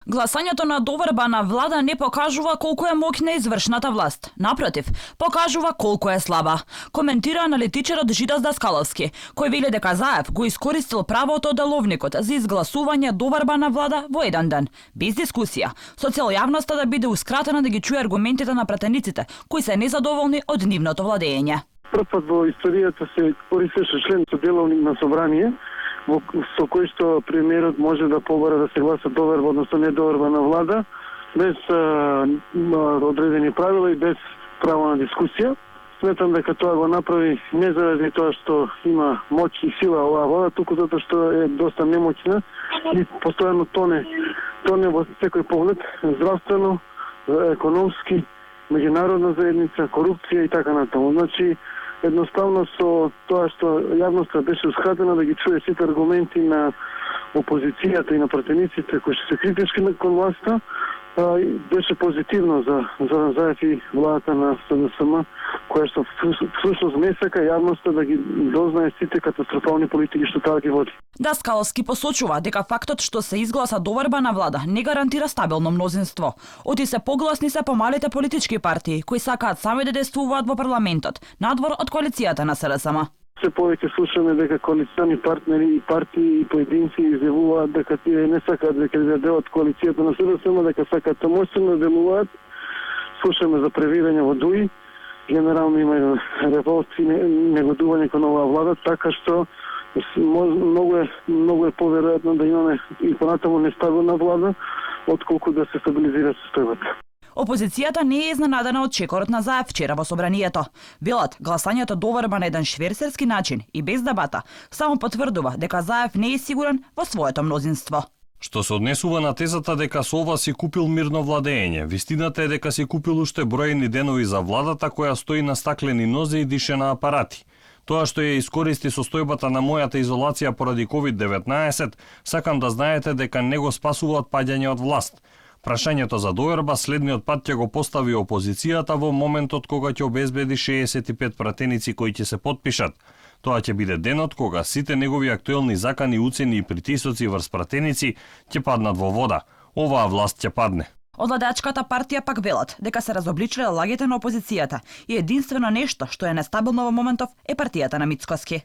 Гласањето на доверба на влада не покажува колку е моќна извршната власт. Напротив, покажува колку е слаба. Коментира аналитичарот Жидас Даскаловски, кој вели дека Заев го искористил правото деловникот за изгласување доверба на влада во еден ден, без дискусија, со цел јавноста да бидеускратена да ги чуе аргументите на пратениците, кои се незадоволни од нивното владење. Прв пат во историјата се користеше член со деловник на собрание, со кој што премиерот може да побара да се гласа доверба, односно недоверба на влада, без одредени правила и без право на дискусија. Сметам дека тоа го направи не заради тоа што има моќ и сила оваа влада, туку затоа што е доста немоќна и постојано тоне во секој поглед, здравствено, економски, меѓународна заедница, корупција и така натаму. Значи, едноставно со тоа што јавноста беше ускратена да ги чуе сите аргументи на опозицијата и на пратениците кои се критички кон власта, беше позитивно за Заев и владата на СДСМ, која што всушност не сака јавноста да ги дознае сите катастрофални политики што таа ги води. Даскаловски посочува дека фактот што се изгласа доверба на влада не гарантира стабилно мнозинство. Оти се погласни се помалите политички партии кои сакаат сами да действуваат во парламентот, надвор од коалицијата на СДСМ. Се повеќе слушаме дека коалициони партнери и партии и поединци изјавуваат дека тие не сакаат дека да дел од коалицијата на СДСМ, дека сакаат самостојно да делуваат. Слушаме за превирање во ДУИ, генерално има револт и негодување кон оваа влада, така што многу е поверојатно да имаме и понатаму нестабилна влада, отколку да се стабилизира состојбата. Опозицијата не е изненадена од чекорот на Заев вчера во собранието. Велат, гласањето доверба на еден шверцерски начин и без дебата само потврдува дека Заев не е сигурен во своето мнозинство. Што се однесува на тезата дека со ова си купил мирно владење, вистината е дека си купил уште броени денови за владата која стои на стаклени нозе и дише на апарати. Тоа што ја искористи состојбата на мојата изолација поради COVID-19, сакам да знаете дека не го спасува од паѓање од власт. Прашањето за доверба следниот пат ќе го постави опозицијата во моментот кога ќе обезбеди 65 пратеници кои ќе се потпишат. Тоа ќе биде денот кога сите негови актуелни закани, уцени и притисоци врз пратеници ќе паднат во вода. Оваа власт ќе падне. Од владеачката партија пак велат дека се разобличиле лагите на опозицијата и единствено нешто што е нестабилно во моментов е партијата на Мицкоски.